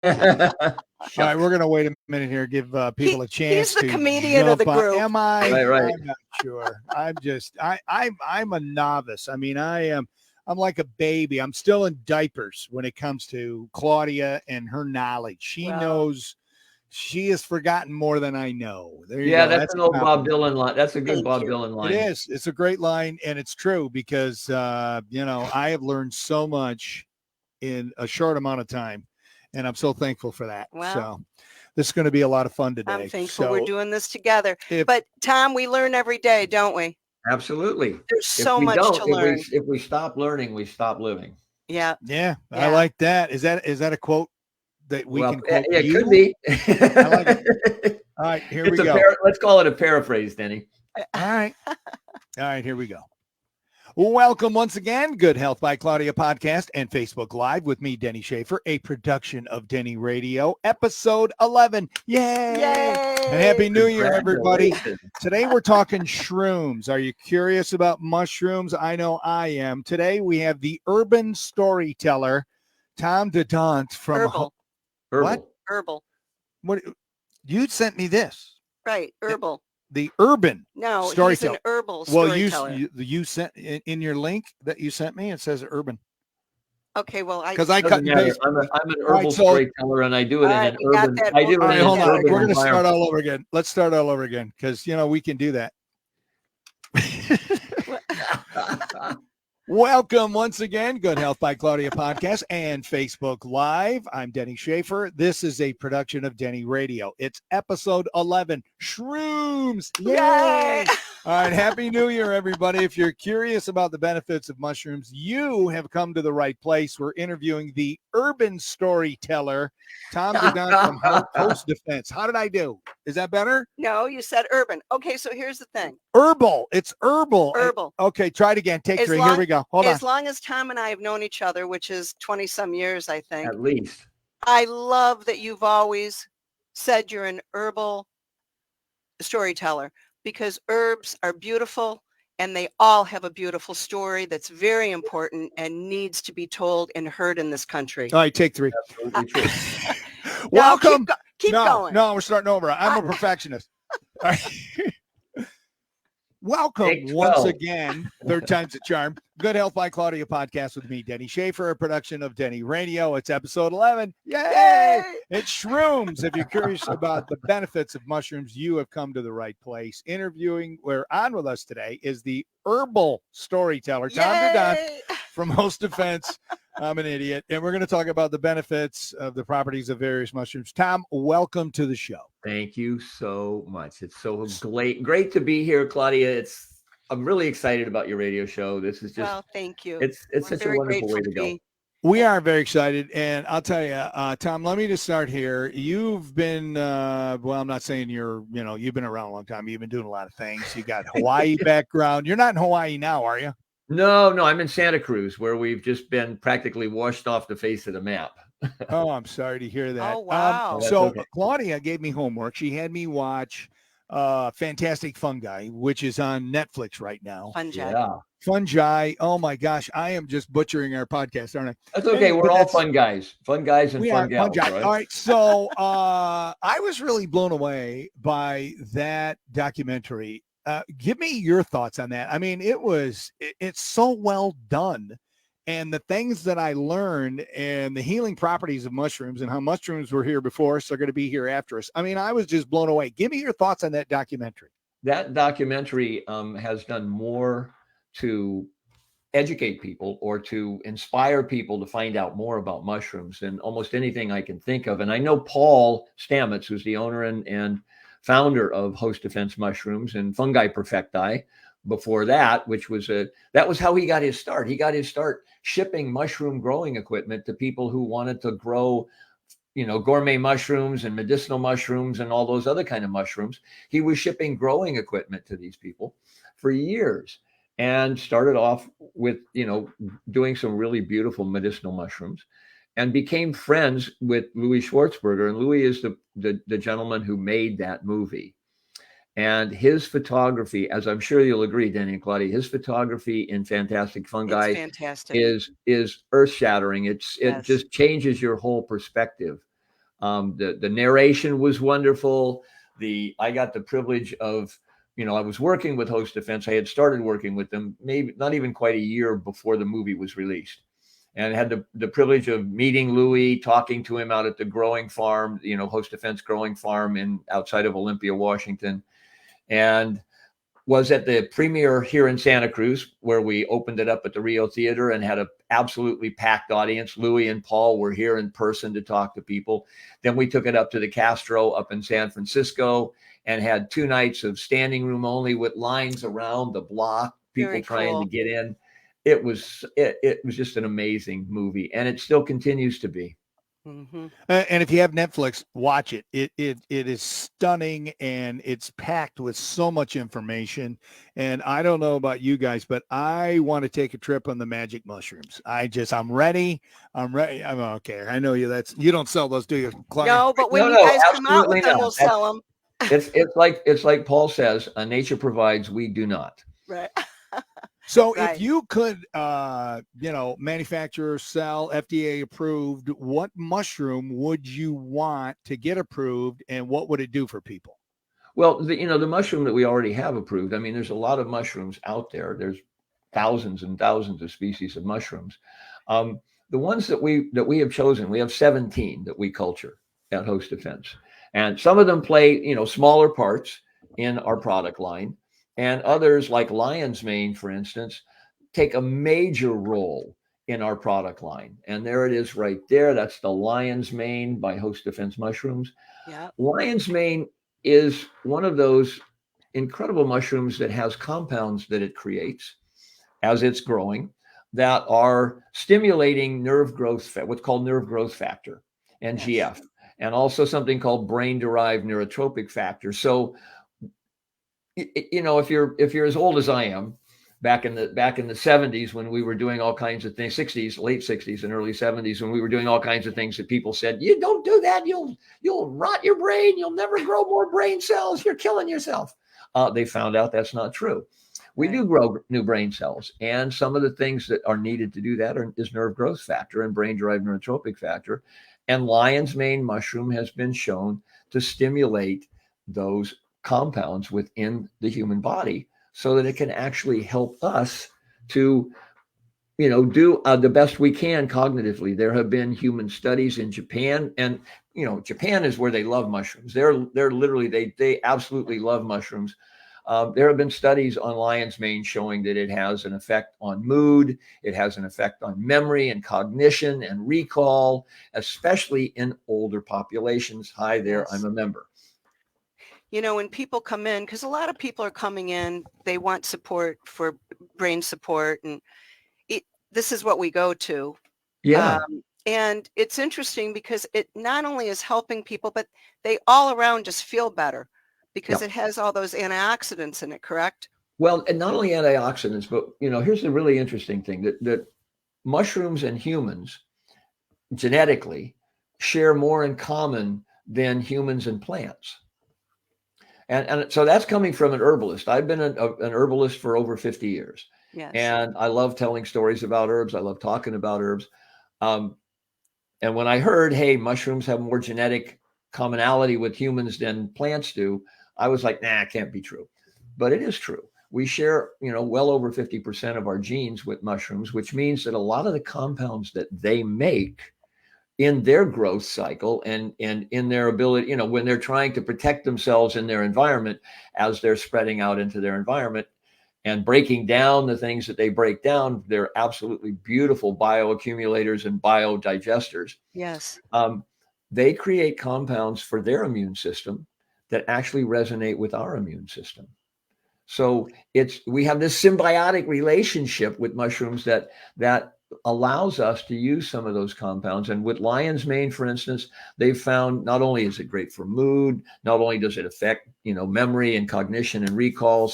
All right, we're gonna wait a minute here, give people a chance. He's the to comedian of the jump on. group. Am I? Right. I'm not sure. I'm a novice. I mean, I'm like a baby. I'm still in diapers when it comes to Claudia and her knowledge. She knows. She has forgotten more than I know. There you go. That's an old Bob Dylan line. That's a good Thank Bob you. Dylan line. It is. It's a great line, and it's true because I have learned so much in a short amount of time, and I'm so thankful for that. Wow. So this is going to be a lot of fun today. I'm thankful so we're doing this together. But Tom, we learn every day, don't we? Absolutely. There's so much to learn. If we stop learning, we stop living. Yeah. I like that. Is that a quote that we can quote? Yeah, it could be. I like it. All right, here we go. Let's call it a paraphrase, Denny. All right, here we go. Welcome once again, Good Health by Claudia podcast and Facebook Live with me, Denny Schaefer, a production of Denny Radio, episode 11. Yay! And Happy New Year, everybody. Today we're talking shrooms. Are you curious about mushrooms? I know I am. Today we have the urban storyteller, Tom Dadant from Herbal. What? Herbal. What? You sent me this. Right, Herbal. The urban storyteller. He's an herbal storyteller. Well, you sent in your link that you sent me. It says urban. Okay, well, because I cut and paste. I'm an herbal storyteller, and I do it in an urban. I do it in hold an on. urban. We're going to start all over again. Let's start all over again because we can do that. Welcome once again, Good Health by Claudia podcast and Facebook Live. I'm Denny Schaefer. This is a production of Denny Radio. It's episode 11, Shrooms. Yay! All right, Happy New Year, everybody. If you're curious about the benefits of mushrooms, you have come to the right place. We're interviewing the urban storyteller, Tom Dadant from Host Defense. How did I do? Is that better? No, you said urban. Okay, so here's the thing. Herbal. It's herbal. Herbal. Okay, try it again. Take 3. Here we go. Hold on. As long as Tom and I have known each other, which is 20 some years, I think. At least. I love that you've always said you're an herbal storyteller because herbs are beautiful and they all have a beautiful story that's very important and needs to be told and heard in this country. All right, take 3. Absolutely true. Welcome. Keep going. No, we're starting over. I'm a perfectionist. All right. Welcome once again, third time's a charm. Good Health by Claudia podcast with me, Denny Schaefer, a production of Denny Radio. It's episode 11. Yay! It's shrooms. If you're curious about the benefits of mushrooms, you have come to the right place. We're on with us today is the herbal storyteller, Tom Dadant from Host Defense. I'm an idiot. And we're going to talk about the benefits of the properties of various mushrooms. Tom, welcome to the show. Thank you so much. It's so great to be here, Claudia. I'm really excited about your radio show. This is just thank you. It's such a wonderful way to go. We are very excited. And I'll tell you, Tom, let me just start here. You've been, I'm not saying you've been around a long time. You've been doing a lot of things. You got Hawaii background. You're not in Hawaii now, are you? No, I'm in Santa Cruz, where we've just been practically washed off the face of the map. Oh, I'm sorry to hear that. Oh, wow. Claudia gave me homework. She had me watch Fantastic Fungi, which is on Netflix right now. Fungi. Oh my gosh, I am just butchering our podcast, aren't I? That's okay. We're all fun guys and fun gals. Right? All right. So I was really blown away by that documentary. Give me your thoughts on that. I mean, it's so well done. And the things that I learned and the healing properties of mushrooms and how mushrooms were here before us are going to be here after us. I mean, I was just blown away. Give me your thoughts on that documentary. That documentary has done more to educate people or to inspire people to find out more about mushrooms than almost anything I can think of. And I know Paul Stamets, who's the owner and founder of Host Defense Mushrooms and Fungi Perfecti before that, that was how he got his start. He got his start shipping mushroom growing equipment to people who wanted to grow, gourmet mushrooms and medicinal mushrooms and all those other kind of mushrooms. He was shipping growing equipment to these people for years and started off with, doing some really beautiful medicinal mushrooms and became friends with Louis Schwartzberger. And Louis is the gentleman who made that movie. And his photography, as I'm sure you'll agree, Danny and Claudia, his photography in Fantastic Fungi is earth-shattering. It just changes your whole perspective The narration was wonderful. I got the privilege of, I was working with Host Defense. I had started working with them maybe not even quite a year before the movie was released, and I had the privilege of meeting Louis, talking to him out at the growing farm, Host Defense growing farm outside of Olympia, Washington, and was at the premiere here in Santa Cruz, where we opened it up at the Rio Theater and had an absolutely packed audience. Louis and Paul were here in person to talk to people. Then we took it up to the Castro up in San Francisco and had 2 nights of standing room only with lines around the block, people Very trying cool. to get in. It was just an amazing movie, and it still continues to be. Mm-hmm. And if you have Netflix, watch it. It is stunning, and it's packed with so much information. And I don't know about you guys, but I want to take a trip on the magic mushrooms. I'm ready. I'm okay. I know you don't sell those, do you, Claudia? No, but when No, you guys come out absolutely with them, not. we'll sell them. It's like Paul says, nature provides, we do not. Right. So Right. if you could, manufacture, sell, FDA approved, what mushroom would you want to get approved, and what would it do for people? Well, the mushroom that we already have approved, I mean, there's a lot of mushrooms out there. There's thousands and thousands of species of mushrooms. The ones that we have chosen, we have 17 that we culture at Host Defense. And some of them play, smaller parts in our product line. And others, like lion's mane, for instance, take a major role in our product line. And there it is right there. That's the lion's mane by Host Defense Mushrooms. Yeah. Lion's mane is one of those incredible mushrooms that has compounds that it creates as it's growing that are stimulating nerve growth, what's called nerve growth factor, NGF, Yes. and also something called brain-derived neurotropic factor. So, if you're as old as I am, back in the 70s when we were doing all kinds of things, 60s, late 60s and early 70s, when we were doing all kinds of things that people said, you don't do that, you'll rot your brain, you'll never grow more brain cells, you're killing yourself. They found out that's not true. We do grow new brain cells, and some of the things that are needed to do that is nerve growth factor and brain-derived neurotropic factor. And lion's mane mushroom has been shown to stimulate those compounds within the human body so that it can actually help us to, do the best we can cognitively. There have been human studies in Japan, and, Japan is where they love mushrooms. They're literally, they absolutely love mushrooms. There have been studies on lion's mane showing that it has an effect on mood. It has an effect on memory and cognition and recall, especially in older populations. Hi there, Yes. I'm a member. When people come in, because a lot of people are coming in, they want support for brain support, and this is what we go to. Yeah. And it's interesting because it not only is helping people, but they all around just feel better because it has all those antioxidants in it, correct? Well, and not only antioxidants, but, here's the really interesting thing that mushrooms and humans genetically share more in common than humans and plants. And so that's coming from an herbalist. I've been an herbalist for over 50 years. Yes. And I love telling stories about herbs. I love talking about herbs. And when I heard, hey, mushrooms have more genetic commonality with humans than plants do, I was like, nah, it can't be true. But it is true. We share, well over 50% of our genes with mushrooms, which means that a lot of the compounds that they make in their growth cycle and in their ability, when they're trying to protect themselves in their environment as they're spreading out into their environment and breaking down the things that they break down, they're absolutely beautiful bioaccumulators and biodigesters. Yes. They create compounds for their immune system that actually resonate with our immune system. So we have this symbiotic relationship with mushrooms that allows us to use some of those compounds. And with lion's mane, for instance, they've found not only is it great for mood, not only does it affect, memory and cognition and recall,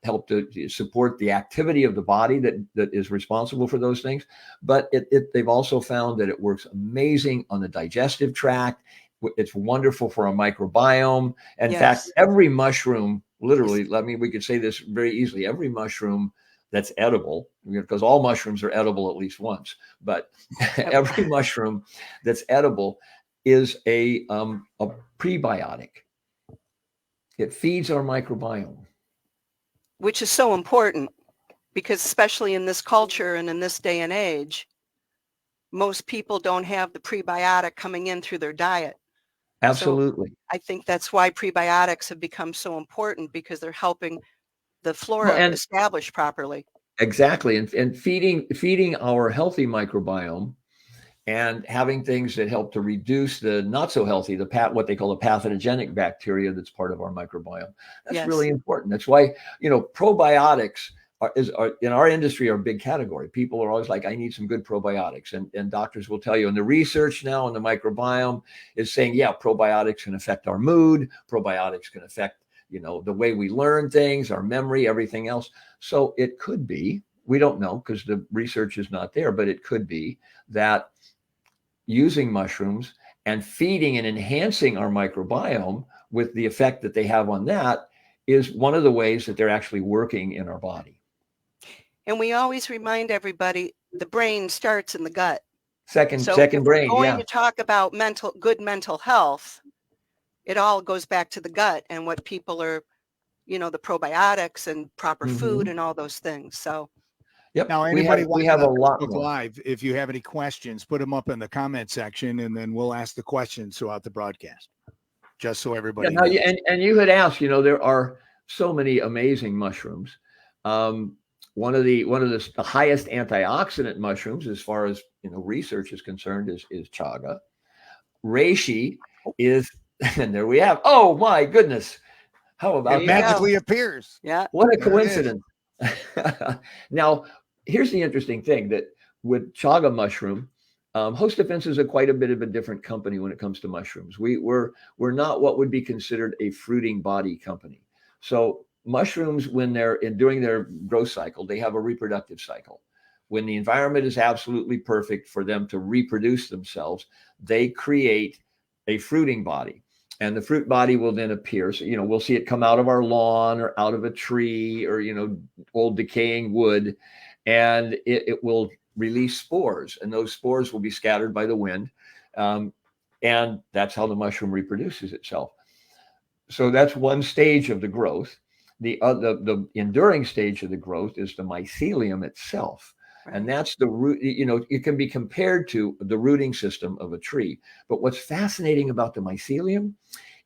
help to support the activity of the body that is responsible for those things. But they've also found that it works amazing on the digestive tract. It's wonderful for our microbiome. In fact, every mushroom, literally, we could say this very easily, every mushroom that's edible, because all mushrooms are edible at least once, but every mushroom that's edible is a prebiotic. It feeds our microbiome. Which is so important because especially in this culture and in this day and age, most people don't have the prebiotic coming in through their diet. Absolutely. So I think that's why prebiotics have become so important because they're helping the flora Well, and establish properly. exactly. And feeding our healthy microbiome and having things that help to reduce the not so healthy, what they call the pathogenic bacteria that's part of our microbiome. That's Yes. really important. That's why, probiotics are in our industry are a big category. People are always like, I need some good probiotics. And doctors will tell you, and the research now on the microbiome is saying, yeah, probiotics can affect our mood. Probiotics can affect, the way we learn things, our memory, everything else. So it could be, we don't know because the research is not there, but it could be that using mushrooms and feeding and enhancing our microbiome with the effect that they have on that is one of the ways that they're actually working in our body. And we always remind everybody the brain starts in the gut. Second So if brain, we're going yeah. to talk about good mental health, it all goes back to the gut and what people are, the probiotics and proper food and all those things. So Yep. Now, we anybody have a watching lot Facebook more. Live, if you have any questions, put them up in the comment section, and then we'll ask the questions throughout the broadcast, just so everybody Yeah, now, knows. and you had asked, there are so many amazing mushrooms. One of the highest antioxidant mushrooms, as far as research is concerned, is chaga. Reishi is, and there we have. Oh my goodness! How about It that? magically appears. yeah. What a There it is. coincidence! Now, here's the interesting thing that with chaga mushroom, Host Defense is quite a bit of a different company when it comes to mushrooms. We're not what would be considered a fruiting body company. So mushrooms, when they're during their growth cycle, they have a reproductive cycle. When the environment is absolutely perfect for them to reproduce themselves, they create a fruiting body. And the fruit body will then appear. So, we'll see it come out of our lawn or out of a tree or, old decaying wood, and it will release spores, and those spores will be scattered by the wind. And that's how the mushroom reproduces itself. So that's one stage of the growth. The enduring stage of the growth is the mycelium itself. Right. And that's the root, it can be compared to the rooting system of a tree. But what's fascinating about the mycelium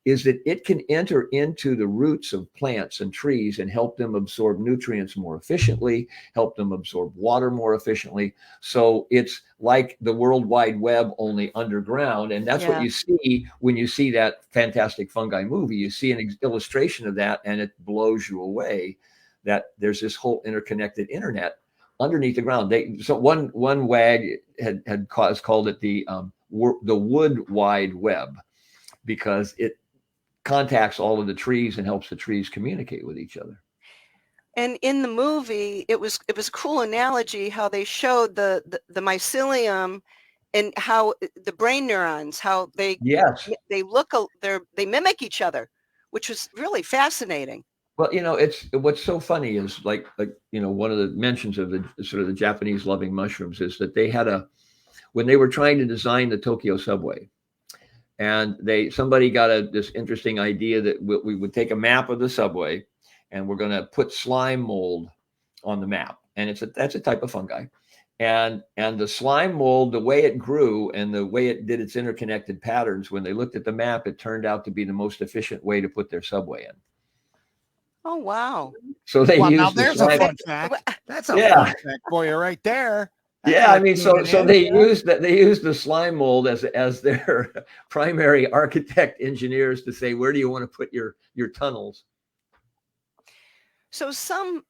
is that it can enter into the roots of plants and trees and help them absorb nutrients more efficiently, help them absorb water more efficiently. So it's like the World Wide Web, only underground. And that's what you see when you see that Fantastic Fungi movie. You see an illustration of that, and it blows you away that there's this whole interconnected internet underneath the ground. So one wag had called it the Wood Wide Web, because it contacts all of the trees and helps the trees communicate with each other. And in the movie, it was a cool analogy how they showed the mycelium and how the brain neurons, how they they mimic each other, which was really fascinating. Well, it's what's so funny is like one of the mentions of the sort of the Japanese loving mushrooms is that they had when they were trying to design the Tokyo subway, and somebody got this interesting idea that we would take a map of the subway and we're going to put slime mold on the map. And that's a type of fungi. And the slime mold, the way it grew and the way it did its interconnected patterns, when they looked at the map, it turned out to be the most efficient way to put their subway in. Oh, wow. So they used now there's a fun fact. That's a fun fact for you right there. That's I mean, so they used the slime mold as their primary architect engineers to say, where do you want to put your tunnels? So some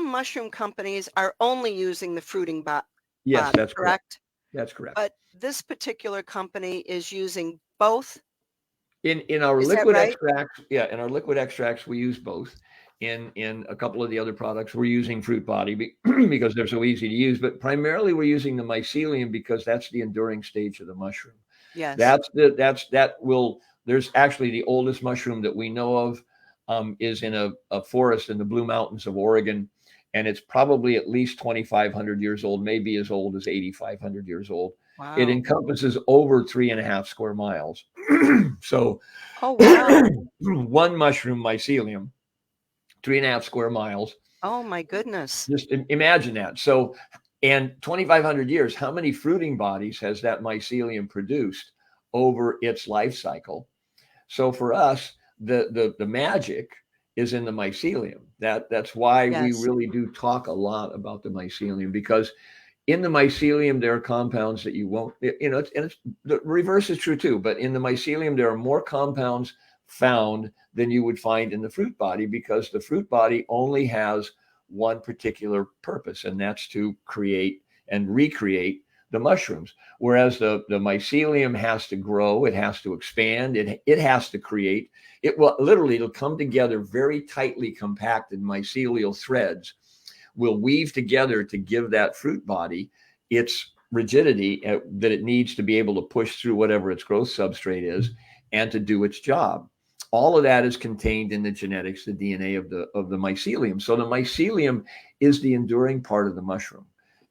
mushroom companies are only using the fruiting body. Yes, that's correct. That's correct. But this particular company is using both. In our liquid extracts, in our liquid extracts, we use both. In a couple of the other products, we're using fruit body because they're so easy to use, but primarily we're using the mycelium because that's the enduring stage of the mushroom. Yes. There's actually the oldest mushroom that we know of is in a forest in the Blue Mountains of Oregon, and it's probably at least 2,500 years old, maybe as old as 8,500 years old. It Wow. encompasses over 3.5 square miles. So Oh, wow. one mushroom mycelium, 3.5 square miles. Oh, my goodness. Just imagine that. So, and 2,500 years, how many fruiting bodies has that mycelium produced over its life cycle? So for us, the magic is in the mycelium. That's why we Yes. really do talk a lot about the mycelium, because in the mycelium there are compounds that you won't, and the reverse is true too. But in the mycelium there are more compounds found than you would find in the fruit body, because the fruit body only has one particular purpose, and that's to create and recreate the mushrooms. Whereas the mycelium has to grow, it has to expand, it has to create. It will literally, it'll come together very tightly compacted mycelial threads will weave together to give that fruit body its rigidity that it needs to be able to push through whatever its growth substrate is and to do its job. All of that is contained in the genetics, the DNA of the mycelium. So the mycelium is the enduring part of the mushroom.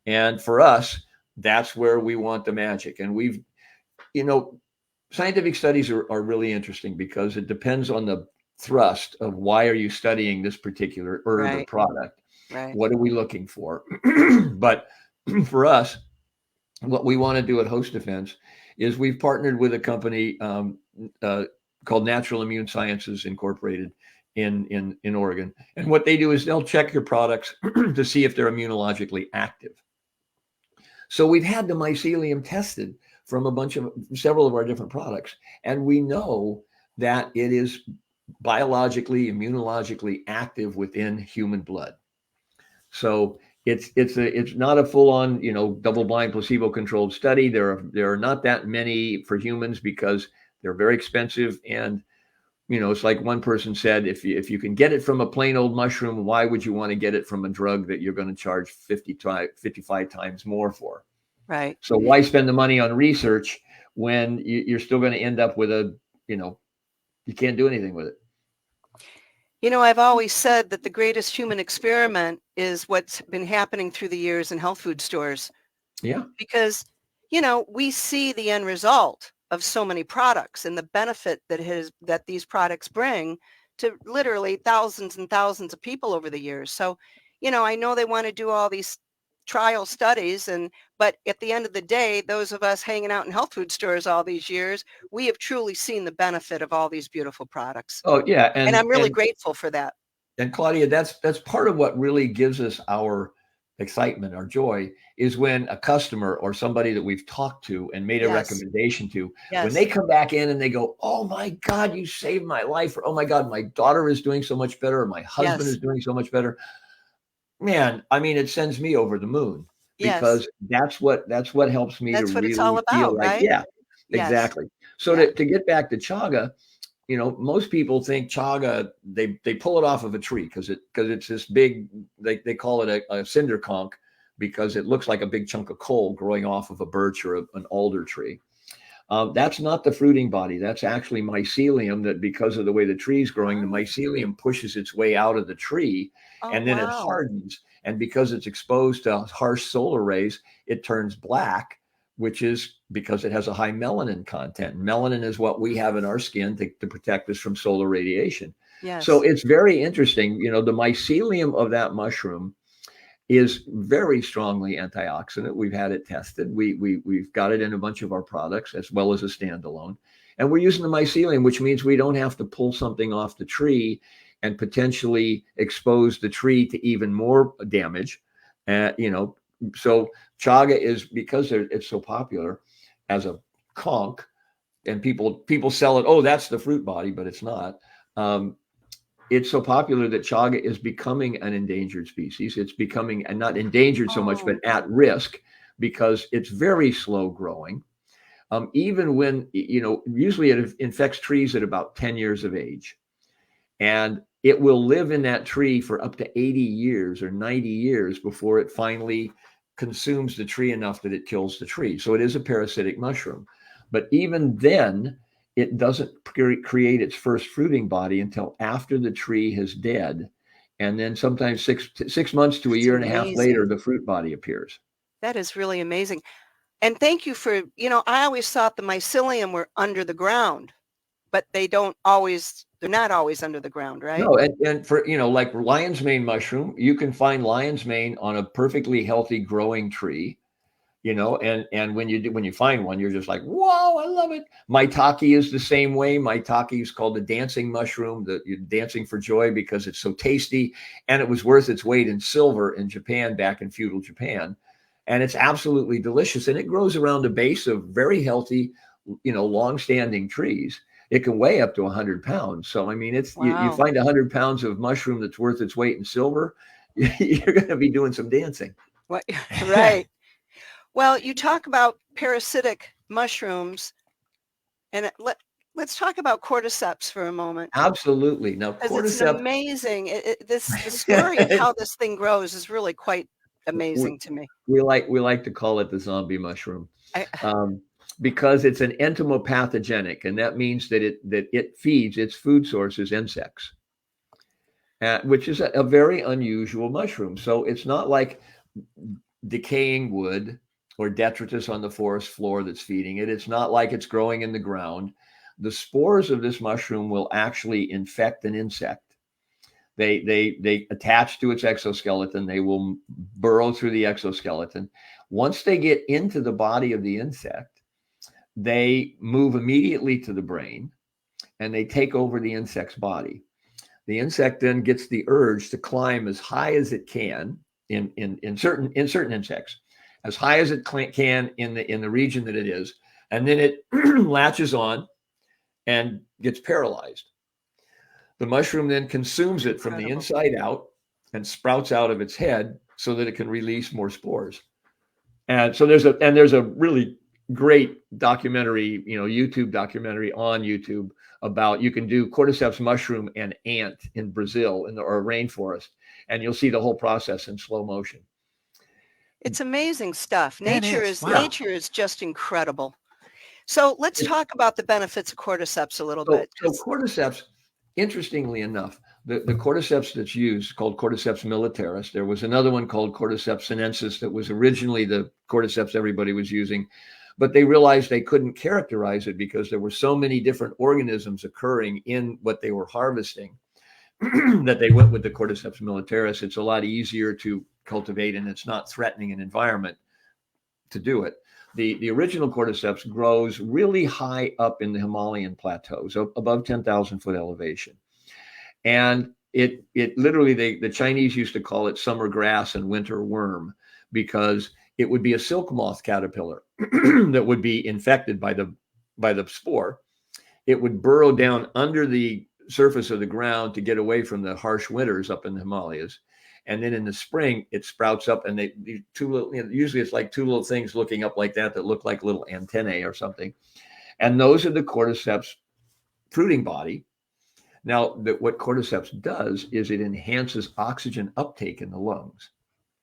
And for us, that's where we want the magic. And we've, scientific studies are really interesting because it depends on the thrust of why are you studying this particular herb or product. Right. What are we looking for? But for us, what we want to do at Host Defense is we've partnered with a company called Natural Immune Sciences Incorporated in Oregon. And what they do is they'll check your products to see if they're immunologically active. So we've had the mycelium tested from several of our different products, and we know that it is biologically, immunologically active within human blood. So it's not a full-on, double-blind placebo-controlled study. There are not that many for humans because they're very expensive, and it's like one person said, if you can get it from a plain old mushroom, why would you want to get it from a drug that you're going to charge 55 times more for? Right. So why spend the money on research when you're still going to end up with you can't do anything with it? I've always said that the greatest human experiment is what's been happening through the years in health food stores. Yeah. Because, we see the end result of so many products and the benefit that these products bring to literally thousands and thousands of people over the years. So, I know they want to do all these trial studies, but at the end of the day, those of us hanging out in health food stores all these years, we have truly seen the benefit of all these beautiful products. Oh yeah. And I'm really grateful for that. And Claudia, that's part of what really gives us our excitement, our joy, is when a customer or somebody that we've talked to and made a recommendation to, when they come back in and they go, oh my God, you saved my life, or oh my God, my daughter is doing so much better, or my husband is doing so much better. Man, I mean, it sends me over the moon, because that's what helps me to really it's all about, feel like, right? yeah, exactly. So to get back to chaga, most people think chaga, they pull it off of a tree because it's this big, they call it a cinder conch, because it looks like a big chunk of coal growing off of a birch or an alder tree. That's not the fruiting body. That's actually mycelium, that because of the way the tree's growing, the mycelium pushes its way out of the tree, and then it hardens. And because it's exposed to harsh solar rays, it turns black, which is because it has a high melanin content. Melanin is what we have in our skin to protect us from solar radiation. Yes. So it's very interesting. The mycelium of that mushroom is very strongly antioxidant. We've had it tested. We've got it in a bunch of our products as well as a standalone. And we're using the mycelium, which means we don't have to pull something off the tree and potentially expose the tree to even more damage. So chaga is, because it's so popular as a conch, and people sell it, oh, that's the fruit body, but it's not. It's so popular that chaga is becoming an endangered species. It's becoming, and not endangered so much, but at risk, because it's very slow growing. Even when, usually it infects trees at about 10 years of age. And it will live in that tree for up to 80 years or 90 years before it finally consumes the tree enough that it kills the tree. So it is a parasitic mushroom. But even then, it doesn't create its first fruiting body until after the tree is dead. And then sometimes 6 months to a year and a half later, the fruit body appears. That is really amazing. And thank you for, I always thought the mycelium were under the ground, but they're not always under the ground, right? No, and for, like lion's mane mushroom, you can find lion's mane on a perfectly healthy growing tree, and when you find one, you're just like, whoa, I love it. Maitake is the same way. Maitake is called the dancing mushroom, you're dancing for joy because it's so tasty, and it was worth its weight in silver in Japan back in feudal Japan. And it's absolutely delicious. And it grows around the base of very healthy, long-standing trees. It can weigh up to 100 pounds. So, I mean, you Wow. find 100 pounds of mushroom that's worth its weight in silver, you're going to be doing some dancing. What? Right. Well, you talk about parasitic mushrooms, and let's talk about cordyceps for a moment. Absolutely. Now, Because it's cordyceps. amazing. The story of how this thing grows is really quite amazing to me. We like to call it the zombie mushroom, I, because it's an entomopathogenic, and that means that it feeds, its food source is insects, which is a very unusual mushroom. So it's not like decaying wood or detritus on the forest floor that's feeding it. It's not like it's growing in the ground. The spores of this mushroom will actually infect an insect. They attach to its exoskeleton. They will burrow through the exoskeleton. Once they get into the body of the insect, they move immediately to the brain, and they take over the insect's body. The insect then gets the urge to climb as high as it can in certain insects, as high as it can in the region that it is, and then it latches on and gets paralyzed. The mushroom then consumes it from the inside out and sprouts out of its head so that it can release more spores. And so there's a really great documentary, YouTube documentary on YouTube about, you can do cordyceps mushroom and ant in Brazil or rainforest, and you'll see the whole process in slow motion. It's amazing stuff. Wow. Nature is just incredible. So let's talk about the benefits of cordyceps a little bit. So cordyceps, interestingly enough, the cordyceps that's used, called Cordyceps militaris. There was another one called Cordyceps sinensis that was originally the cordyceps everybody was using, but they realized they couldn't characterize it because there were so many different organisms occurring in what they were harvesting that they went with the Cordyceps militaris. It's a lot easier to cultivate, and it's not threatening an environment to do it. The original cordyceps grows really high up in the Himalayan plateaus, above 10,000 foot elevation. And it literally, the Chinese used to call it summer grass and winter worm, because it would be a silk moth caterpillar that would be infected by the spore. It would burrow down under the surface of the ground to get away from the harsh winters up in the Himalayas. And then in the spring, it sprouts up, and usually it's like two little things looking up like that look like little antennae or something. And those are the cordyceps fruiting body. Now, what cordyceps does is it enhances oxygen uptake in the lungs.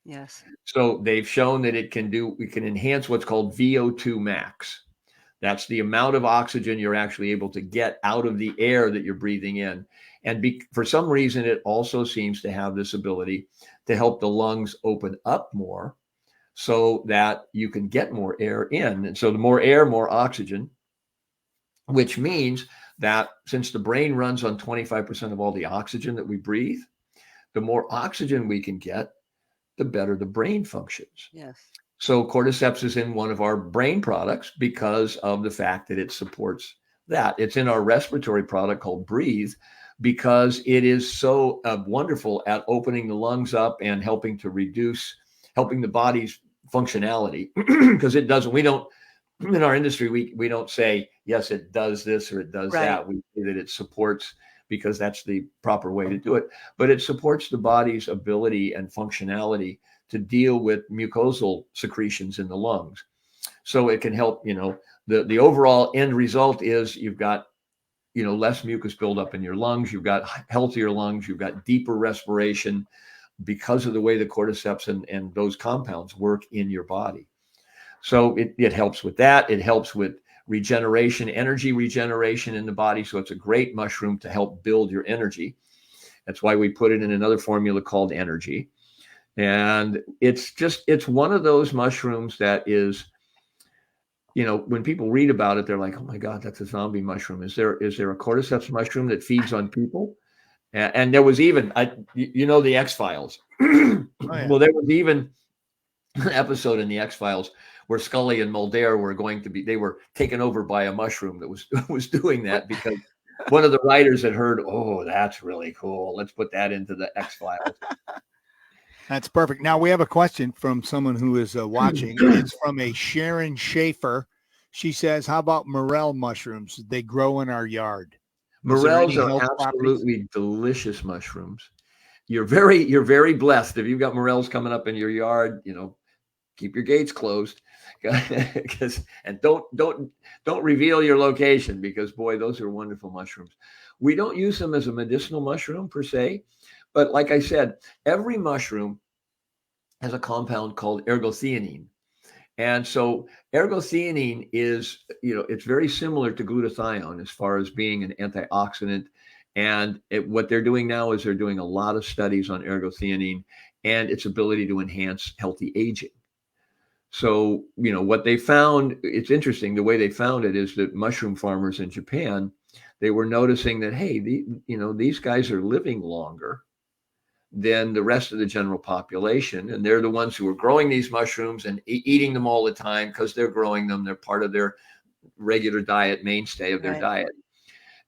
Yes. So they've shown that it can enhance what's called VO2 max. That's the amount of oxygen you're actually able to get out of the air that you're breathing in. And for some reason, it also seems to have this ability to help the lungs open up more so that you can get more air in. And so the more air, more oxygen, which means that since the brain runs on 25% of all the oxygen that we breathe, the more oxygen we can get, the better the brain functions. Yes. So cordyceps is in one of our brain products because of the fact that it supports that. It's in our respiratory product called Breathe, because it is so wonderful at opening the lungs up and helping the body's functionality. Because in our industry, we don't say, yes, it does this or it does that. We say that it supports, because that's the proper way to do it. But it supports the body's ability and functionality to deal with mucosal secretions in the lungs. So it can help, the overall end result is you've got, less mucus buildup in your lungs. You've got healthier lungs. You've got deeper respiration because of the way the cordyceps and those compounds work in your body. So it helps with that. It helps with regeneration, energy regeneration in the body. So it's a great mushroom to help build your energy. That's why we put it in another formula called Energy. And it's one of those mushrooms that is when people read about it, they're like, oh my God, that's a zombie mushroom. Is there a cordyceps mushroom that feeds on people? And there was even, the X-Files. yeah. Well, there was even an episode in the X-Files where Scully and Mulder they were taken over by a mushroom that was doing that, because one of the writers had heard, oh, that's really cool. Let's put that into the X-Files. That's perfect. Now we have a question from someone who is watching. It's from a Sharon Schaefer. She says, how about morel mushrooms? They grow in our yard. Morels are absolutely delicious mushrooms. You're very blessed if you've got morels coming up in your yard. Keep your gates closed, and don't reveal your location, because boy, those are wonderful mushrooms. We don't use them as a medicinal mushroom per se, but like I said, every mushroom has a compound called ergothioneine. And so ergothioneine is, it's very similar to glutathione as far as being an antioxidant. And what they're doing now is they're doing a lot of studies on ergothioneine and its ability to enhance healthy aging. So, what they found, it's interesting, the way they found it is that mushroom farmers in Japan, they were noticing that, hey, these guys are living longer than the rest of the general population. And they're the ones who are growing these mushrooms and eating them all the time because they're growing them. They're part of their regular diet, mainstay of their diet.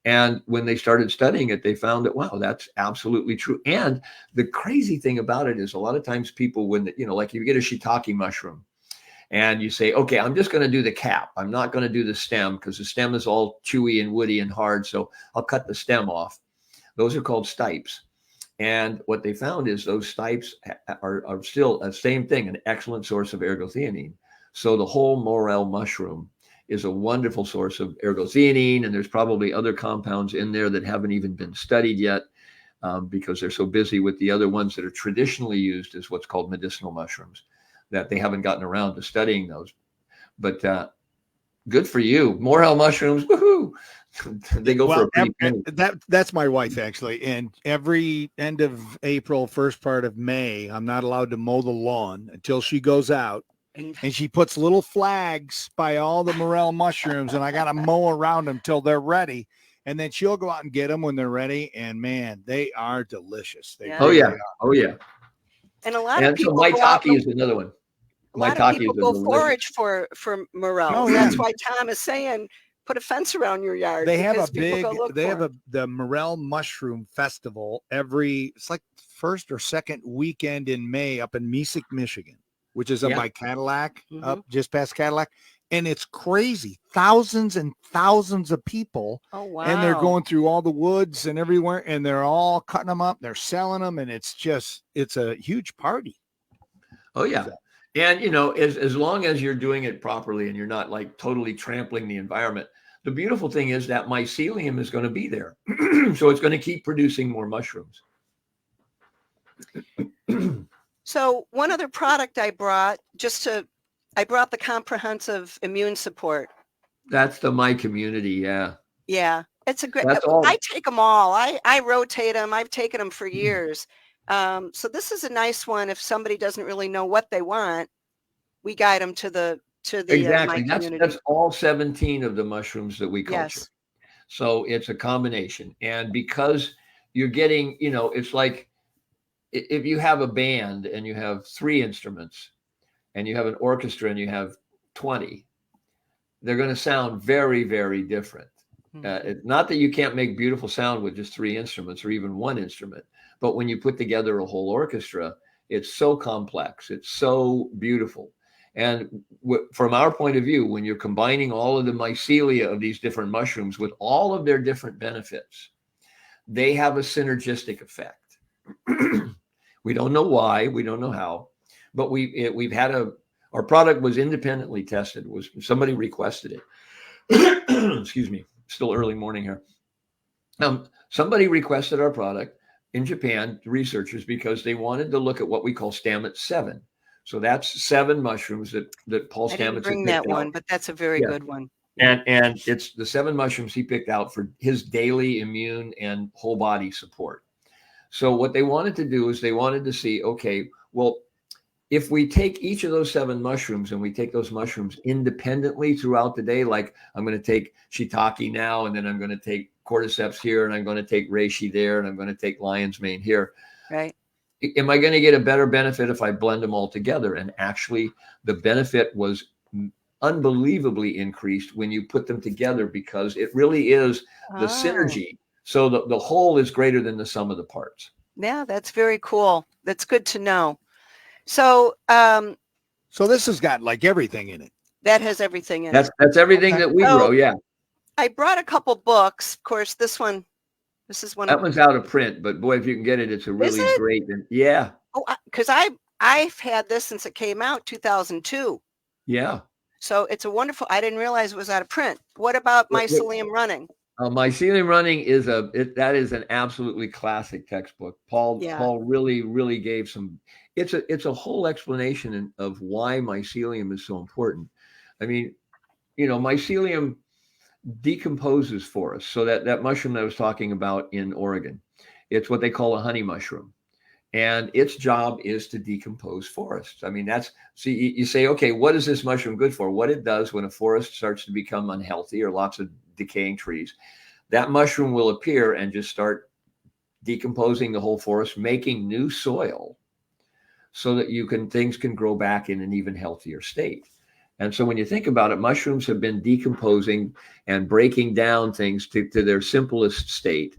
And when they started studying it, they found that, wow, that's absolutely true. And the crazy thing about it is a lot of times people, when, like you get a shiitake mushroom and you say, okay, I'm just going to do the cap. I'm not going to do the stem because the stem is all chewy and woody and hard. So I'll cut the stem off. Those are called stipes. And what they found is those stipes are still the same thing, an excellent source of ergothioneine. So the whole morel mushroom is a wonderful source of ergothioneine, and there's probably other compounds in there that haven't even been studied yet, because they're so busy with the other ones that are traditionally used as what's called medicinal mushrooms, that they haven't gotten around to studying those. But good for you. Morel mushrooms, woohoo! They go for a pretty penny. That's my wife, actually. And every end of April, first part of May, I'm not allowed to mow the lawn until she goes out. And she puts little flags by all the morel mushrooms, and I got to mow around them till they're ready. And then she'll go out and get them when they're ready. And man, they are delicious. Oh yeah. And a lot of people maitake is another one. A lot of people go forage for morel. Oh, That's why Tom is saying, put a fence around your yard. They have the morel mushroom festival it's like first or second weekend in May up in Mesick, Michigan, which is up by Cadillac, up just past Cadillac. And it's crazy. Thousands and thousands of people. Oh, wow. And they're going through all the woods and everywhere, and they're all cutting them up. They're selling them. And it's a huge party. Oh, yeah. And, as long as you're doing it properly and you're not like totally trampling the environment, the beautiful thing is that mycelium is going to be there. So it's going to keep producing more mushrooms. So one other product I brought, I brought the comprehensive immune support. That's My Community. Yeah. Yeah. It's a great, I take them all. I rotate them. I've taken them for years. So this is a nice one. If somebody doesn't really know what they want, we guide them to the exactly. That's all 17 of the mushrooms that we culture. Yes. So it's a combination. And because you're getting, it's like if you have a band and you have 3 instruments and you have an orchestra and you have 20, they're going to sound very, very different. Not that you can't make beautiful sound with just 3 instruments or even 1 instrument, but when you put together a whole orchestra, it's so complex. It's so beautiful. And from our point of view, when you're combining all of the mycelia of these different mushrooms with all of their different benefits, they have a synergistic effect. We don't know why, we don't know how, but we've had our product was independently tested. Somebody requested it. Excuse me, still early morning here. Somebody requested our product in Japan, researchers, because they wanted to look at what we call Stamets 7. So that's 7 mushrooms that Paul Stamets didn't bring that one, but that's a very good one. And it's the 7 mushrooms he picked out for his daily immune and whole body support. So what they wanted to do is they wanted to see, okay, well, if we take each of those 7 mushrooms and we take those mushrooms independently throughout the day, like I'm going to take shiitake now, and then I'm going to take cordyceps here, and I'm going to take reishi there, and I'm going to take lion's mane here. Right. Am I going to get a better benefit if I blend them all together? And actually, the benefit was unbelievably increased when you put them together, because it really is the synergy. So the whole is greater than the sum of the parts. Yeah, that's very cool. That's good to know. So So this has got like everything in it. that has everything in it. That's everything Okay. that we So- grow. Yeah. I brought a couple books. Of course, this is one That of, one's out of print, but boy, if you can get it, it's a really it? great. And yeah. oh, because I've had this since it came out, 2002. Yeah. So it's a wonderful, I didn't realize it was out of print. What about Wait. Mycelium Running? Mycelium Running is that is an absolutely classic textbook. Paul really gave some. It's a whole explanation of why mycelium is so important. I mean, mycelium decomposes for us. So that mushroom that I was talking about in Oregon, it's what they call a honey mushroom, and its job is to decompose forests. I mean, you say, okay, what is this mushroom good for? What it does when a forest starts to become unhealthy or lots of decaying trees, that mushroom will appear and just start decomposing the whole forest, making new soil so that things can grow back in an even healthier state. And so when you think about it, mushrooms have been decomposing and breaking down things to their simplest state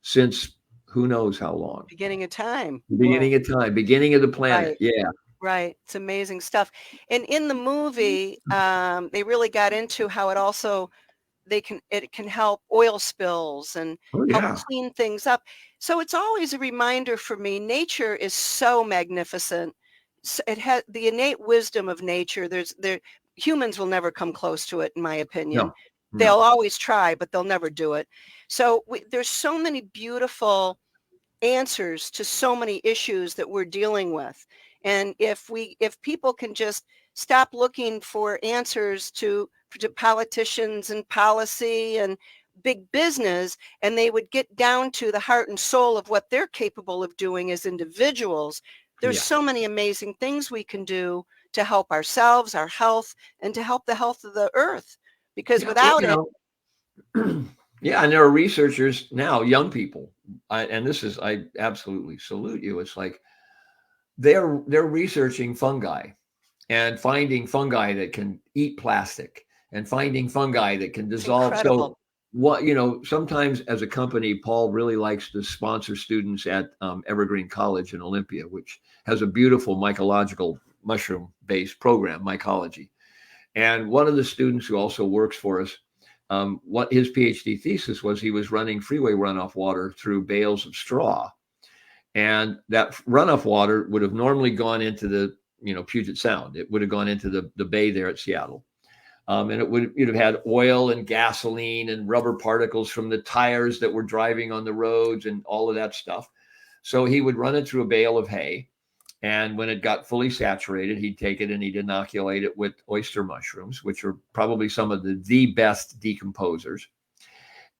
since who knows how long. Beginning of time. Beginning of time, beginning of the planet. Right. Yeah. Right. It's amazing stuff. And in the movie, they really got into how it can help oil spills and help clean things up. So it's always a reminder for me, nature is so magnificent. It has the innate wisdom of nature. Humans will never come close to it, in my opinion. No. They'll always try, but they'll never do it. So there's so many beautiful answers to so many issues that we're dealing with. And if people can just stop looking for answers to politicians and policy and big business, and they would get down to the heart and soul of what they're capable of doing as individuals, there's so many amazing things we can do to help ourselves, our health, and to help the health of the earth. Because without it, yeah, and there are researchers now, young people, I absolutely salute you. It's like they're researching fungi and finding fungi that can eat plastic and finding fungi that can dissolve. Incredible. So sometimes as a company, Paul really likes to sponsor students at Evergreen College in Olympia, which has a beautiful mycological mushroom-based program, mycology. And one of the students who also works for us, what his PhD thesis was, he was running freeway runoff water through bales of straw. And that runoff water would have normally gone into the, Puget Sound. It would have gone into the bay there at Seattle. And you'd have had oil and gasoline and rubber particles from the tires that were driving on the roads and all of that stuff. So he would run it through a bale of hay. And when it got fully saturated, he'd take it and he'd inoculate it with oyster mushrooms, which are probably some of the best decomposers.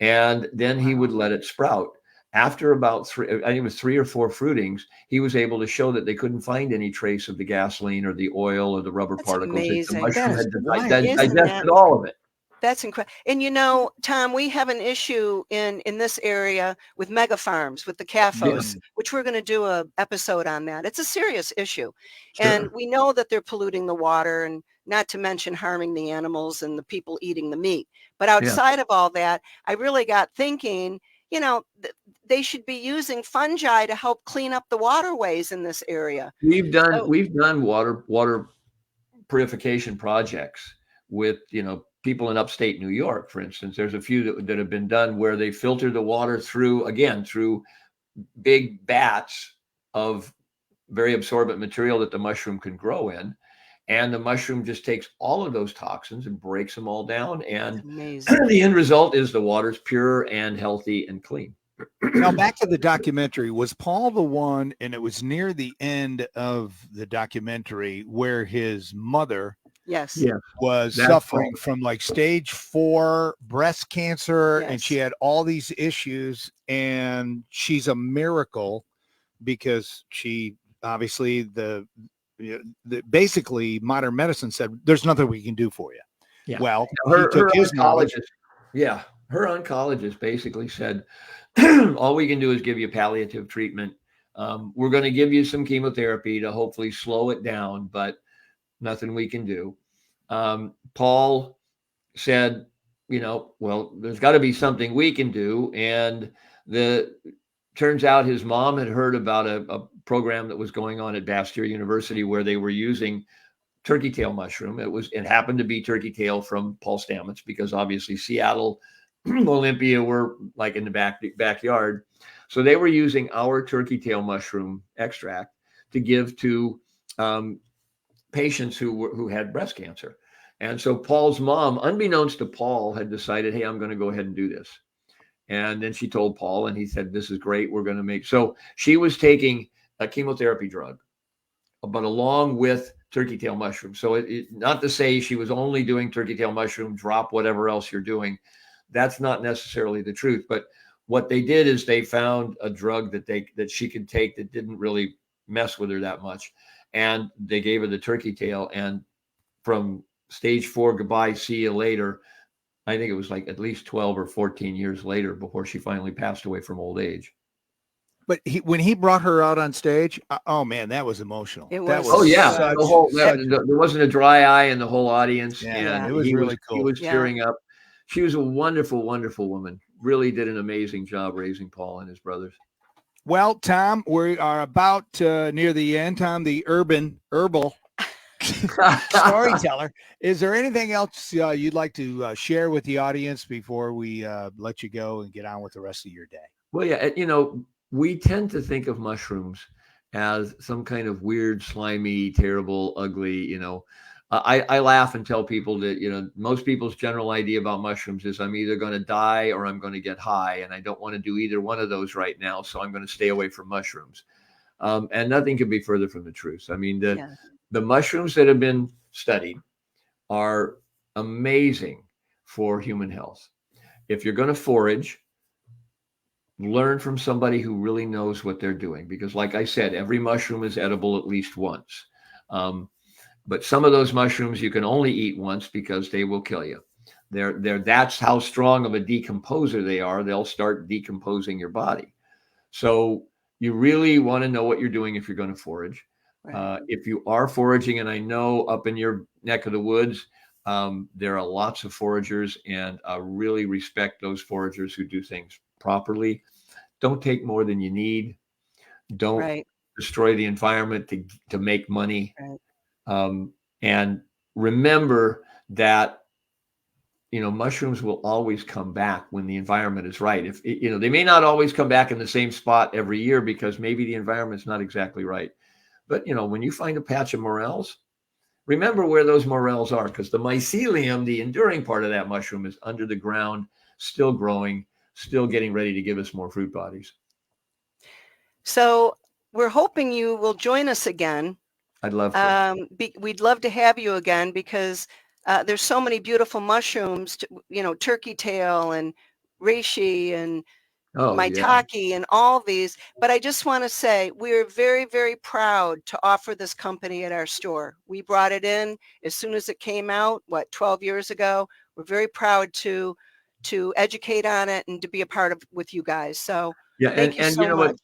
And then he would let it sprout. After about 3 or 4 fruitings, he was able to show that they couldn't find any trace of the gasoline or the oil or the rubber particles. Amazing. The mushroom had Right. digested all of it. That's incredible. And Tom, we have an issue in this area with mega farms, with the CAFOs, which we're going to do an episode on that. It's a serious issue. Sure. And we know that they're polluting the water, and not to mention harming the animals and the people eating the meat. But outside of all that, I really got thinking, they should be using fungi to help clean up the waterways in this area. We've done water purification projects with, people in upstate New York, for instance. There's a few that have been done where they filter the water through big vats of very absorbent material that the mushroom can grow in. And the mushroom just takes all of those toxins and breaks them all down. And the end result is the water's pure and healthy and clean. Now, back to the documentary, was Paul the one, and it was near the end of the documentary, where his mother was suffering from like stage 4 breast cancer, and she had all these issues, and she's a miracle because she obviously basically modern medicine said, there's nothing we can do for you. Yeah. Well, Her he took his knowledge. oncologist, yeah, her oncologist basically said, all we can do is give you palliative treatment. We're going to give you some chemotherapy to hopefully slow it down, but nothing we can do. Paul said, well, there's got to be something we can do. And turns out his mom had heard about a program that was going on at Bastyr University where they were using turkey tail mushroom. It happened to be turkey tail from Paul Stamets, because obviously Seattle, Olympia were like in the backyard. So they were using our turkey tail mushroom extract to give to patients who had breast cancer. And so Paul's mom, unbeknownst to Paul, had decided, hey, I'm going to go ahead and do this. And then she told Paul, and he said, this is great. We're going to make. So she was taking a chemotherapy drug, but along with turkey tail mushroom. So not to say she was only doing turkey tail mushroom, drop whatever else you're doing. That's not necessarily the truth. But what they did is they found a drug that she could take that didn't really mess with her that much. And they gave her the turkey tail. And from stage 4, goodbye, see you later, I think it was like at least 12 or 14 years later before she finally passed away from old age. But when he brought her out on stage, oh man, that was emotional. It That was. Oh yeah, such, there wasn't a dry eye in the whole audience. Yeah, and it was really cool. He was Yeah. tearing up. She was a wonderful, wonderful woman. Really did an amazing job raising Paul and his brothers. Well, Tom, we are about near the end. Tom, the herbal storyteller. Is there anything else you'd like to share with the audience before we let you go and get on with the rest of your day? Well, yeah, we tend to think of mushrooms as some kind of weird, slimy, terrible, ugly, I laugh and tell people that, most people's general idea about mushrooms is I'm either going to die or I'm going to get high. And I don't want to do either one of those right now. So I'm going to stay away from mushrooms. And nothing could be further from the truth. I mean, the mushrooms that have been studied are amazing for human health. If you're going to forage, learn from somebody who really knows what they're doing. Because like I said, every mushroom is edible at least once. But some of those mushrooms you can only eat once because they will kill you. That's how strong of a decomposer they are. They'll start decomposing your body. So you really want to know what you're doing if you're going to forage. Right. If you are foraging, and I know up in your neck of the woods, there are lots of foragers, and I really respect those foragers who do things properly. Don't take more than you need. Don't destroy the environment to make money. Right. And remember that, mushrooms will always come back when the environment is right. If they may not always come back in the same spot every year because maybe the environment's not exactly right. But, when you find a patch of morels, remember where those morels are, because the mycelium, the enduring part of that mushroom, is under the ground, still growing, still getting ready to give us more fruit bodies. So we're hoping you will join us again. I'd love to. We'd love to have you again, because there's so many beautiful mushrooms, turkey tail and reishi and maitake and all these. But I just want to say we're very, very proud to offer this company at our store. We brought it in as soon as it came out, 12 years ago. We're very proud to educate on it and to be a part of with you guys. So thank you so much.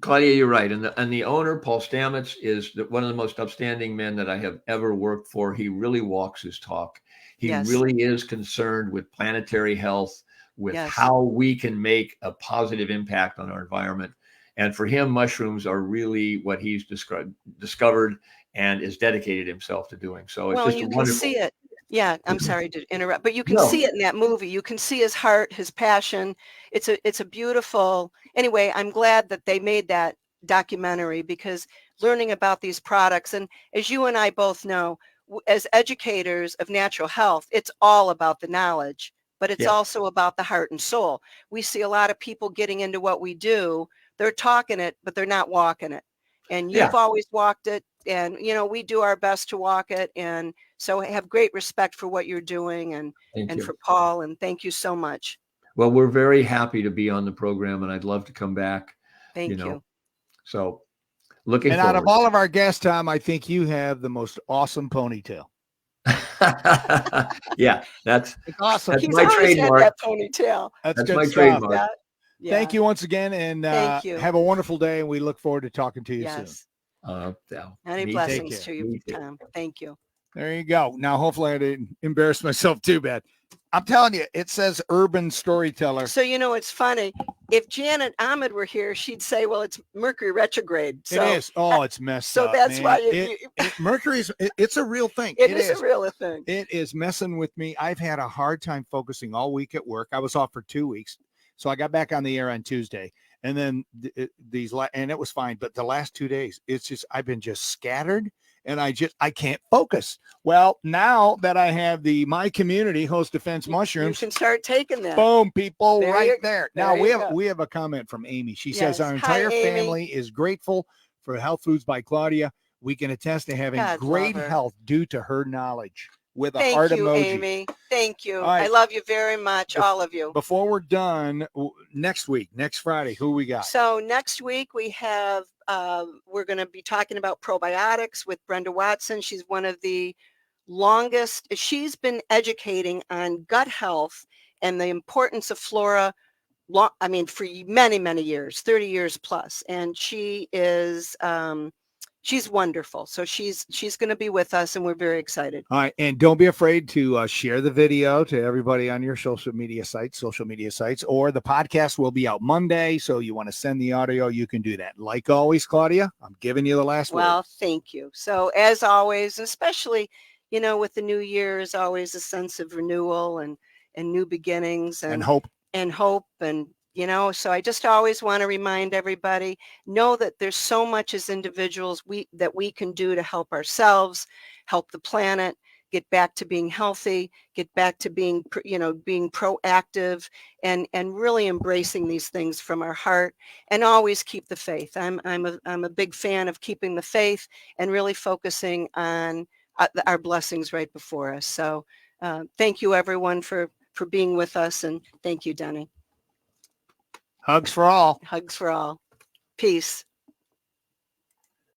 Claudia, you're right. And the owner, Paul Stamets, is one of the most upstanding men that I have ever worked for. He really walks his talk. He really is concerned with planetary health, with how we can make a positive impact on our environment. And for him, mushrooms are really what he's discovered and is dedicated himself to doing. So it's just you wonderful. Can see it. Yeah, I'm sorry to interrupt, but you can see it in that movie. You can see his heart, his passion. It's a beautiful. Anyway, I'm glad that they made that documentary, because learning about these products, and as you and I both know, as educators of natural health, it's all about the knowledge, but it's also about the heart and soul. We see a lot of people getting into what we do. They're talking it, but they're not walking it. And you've always walked it, and we do our best to walk it. And so I have great respect for what you're doing, and for Paul, and thank you so much. Well, we're very happy to be on the program, and I'd love to come back. Thank you. So Looking And out of forward. all of our guests, Tom, I think you have the most awesome ponytail. Yeah, that's It's awesome. That's He's my always trademark. had that ponytail. That's That's good my stuff. trademark. That, yeah. Thank you once again, and Thank you. have a wonderful day. And we look forward to talking to you soon. Yes. Yeah, Many me blessings care. to you, Me too. Tom. Thank you. There you go. Now, hopefully, I didn't embarrass myself too bad. I'm telling you, it says urban storyteller. So, it's funny. If Janet Ahmed were here, she'd say, well, it's Mercury retrograde. So, It is. Oh, it's messed so up. that's man. why Mercury's. It's a real thing. it is a real thing. It is messing with me. I've had a hard time focusing all week at work. I was off for 2 weeks, so I got back on the air on Tuesday, and then and it was fine. But the last 2 days, it's just I've been just scattered, and I can't focus. Well, now that I have my community host defense mushrooms, You can start taking that. boom, people, There right you- there. there Now you go. we have a comment from Amy. She says Yes. our Hi, entire Amy. family is grateful for Health Foods by Claudia. We can attest to having God, great love her. health due to her knowledge. With a Thank heart you, emoji. Amy. Thank you. All right. I love you very much, all of you. Before we're done, next Friday, who we got? So next week we have, we're going to be talking about probiotics with Brenda Watson. She's one of the longest, she's been educating on gut health and the importance of flora, for many, many years, 30 years plus. And she is, she's wonderful. So she's going to be with us, and we're very excited. All right. And don't be afraid to share the video to everybody on your social media sites, or the podcast will be out Monday. So you want to send the audio, you can do that. Like always, Claudia, I'm giving you the last word. Well, thank you. So as always, especially, with the new year is always a sense of renewal and new beginnings And hope. and so I just always want to remind everybody, know that there's so much as individuals that we can do to help ourselves, help the planet, get back to being healthy, get back to being proactive and really embracing these things from our heart, and always keep the faith. I'm a big fan of keeping the faith and really focusing on our blessings right before us. So thank you everyone for being with us, and thank you, Denny. Hugs for all. Hugs for all. Peace.